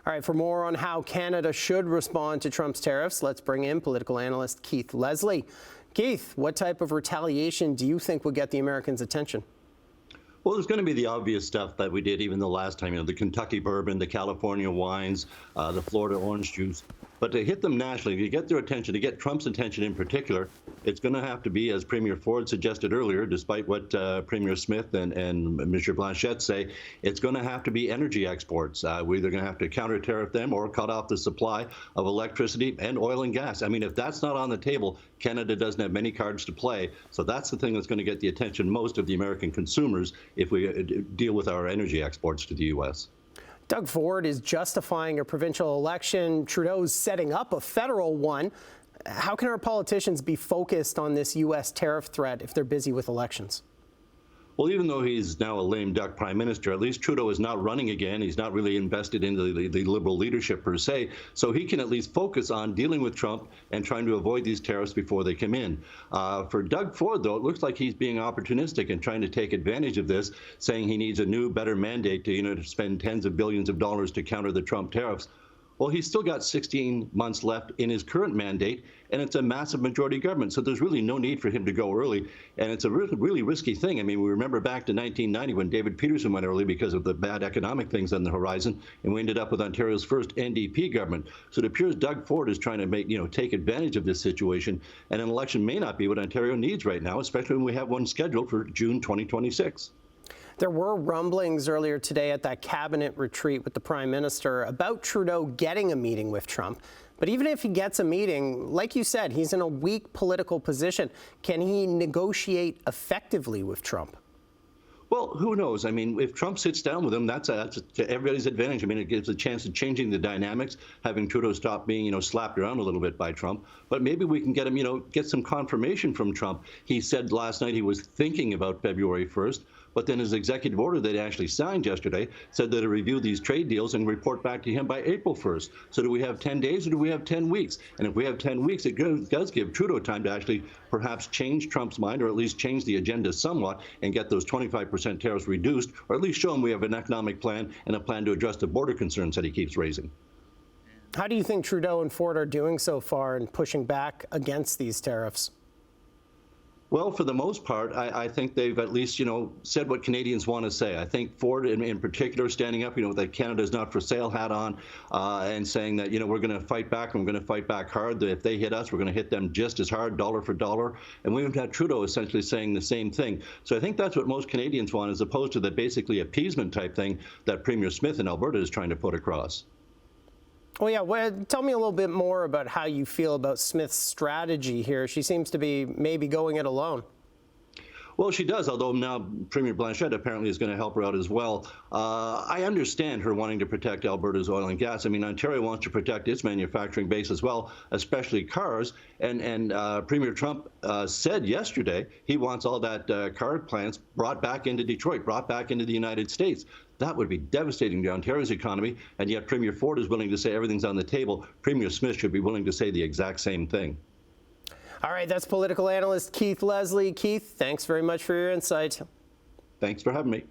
All right, for more on how Canada should respond to Trump's tariffs, let's bring in political analyst Keith Leslie. Keith, what type of retaliation do you think would get the Americans' attention? Well, there's going to be the obvious stuff that we did even the last time, the Kentucky bourbon, the California wines, the Florida orange juice. But to hit them nationally, to get their attention, to get Trump's attention in particular, it's going to have to be, as Premier Ford suggested earlier, despite what Premier Smith and Mr. Blanchette say, it's going to have to be energy exports. We're either going to have to counter tariff them or cut off the supply of electricity and oil and gas. I mean, if that's not on the table, Canada doesn't have many cards to play. So that's the thing that's going to get the attention most of the American consumers if we deal with our energy exports to the U.S. Doug Ford is justifying a provincial election. Trudeau's setting up a federal one. How can our politicians be focused on this U.S. tariff threat if they're busy with elections? Well, even though he's now a lame duck prime minister, at least Trudeau is not running again. He's not really invested in the liberal leadership per se. So he can at least focus on dealing with Trump and trying to avoid these tariffs before they come in. For Doug Ford, though, it looks like he's being opportunistic and trying to take advantage of this, saying he needs a new, better mandate to spend tens of billions of dollars to counter the Trump tariffs. Well, he's still got 16 months left in his current mandate, and it's a massive majority government, so there's really no need for him to go early, and it's a really risky thing. I mean, we remember back to 1990 when David Peterson went early because of the bad economic things on the horizon, and we ended up with Ontario's first NDP government. So it appears Doug Ford is trying to take advantage of this situation, and an election may not be what Ontario needs right now, especially when we have one scheduled for June 2026. There were rumblings earlier today at that cabinet retreat with the Prime Minister about Trudeau getting a meeting with Trump. But even if he gets a meeting, like you said, he's in a weak political position. Can he negotiate effectively with Trump? Well, who knows? I mean, if Trump sits down with him, that's to everybody's advantage. I mean, it gives a chance of changing the dynamics, having Trudeau stop being, slapped around a little bit by Trump. But maybe we can get him, get some confirmation from Trump. He said last night he was thinking about February 1st. But then his executive order that he actually signed yesterday said that he'll review these trade deals and report back to him by April 1st. So do we have 10 days or do we have 10 weeks? And if we have 10 weeks, it does give Trudeau time to actually perhaps change Trump's mind, or at least change the agenda somewhat and get those 25% tariffs reduced, or at least show him we have an economic plan and a plan to address the border concerns that he keeps raising. How do you think Trudeau and Ford are doing so far in pushing back against these tariffs? Well, for the most part, I think they've at least, said what Canadians want to say. I think Ford, in particular, standing up, with that Canada's not for sale hat on, and saying that, we're going to fight back, and we're going to fight back hard. That if they hit us, we're going to hit them just as hard, dollar for dollar. And we've had Trudeau essentially saying the same thing. So I think that's what most Canadians want, as opposed to the basically appeasement type thing that Premier Smith in Alberta is trying to put across. Well, yeah. Well, tell me a little bit more about how you feel about Smith's strategy here. She seems to be maybe going it alone. Well, she does, although now Premier Blanchette apparently is going to help her out as well. I understand her wanting to protect Alberta's oil and gas. I mean, Ontario wants to protect its manufacturing base as well, especially cars. And Premier Trump said yesterday he wants all that car plants brought back into Detroit, brought back into the United States. That would be devastating to Ontario's economy, and yet Premier Ford is willing to say everything's on the table. Premier Smith should be willing to say the exact same thing. All right, that's political analyst Keith Leslie. Keith, thanks very much for your insight. Thanks for having me.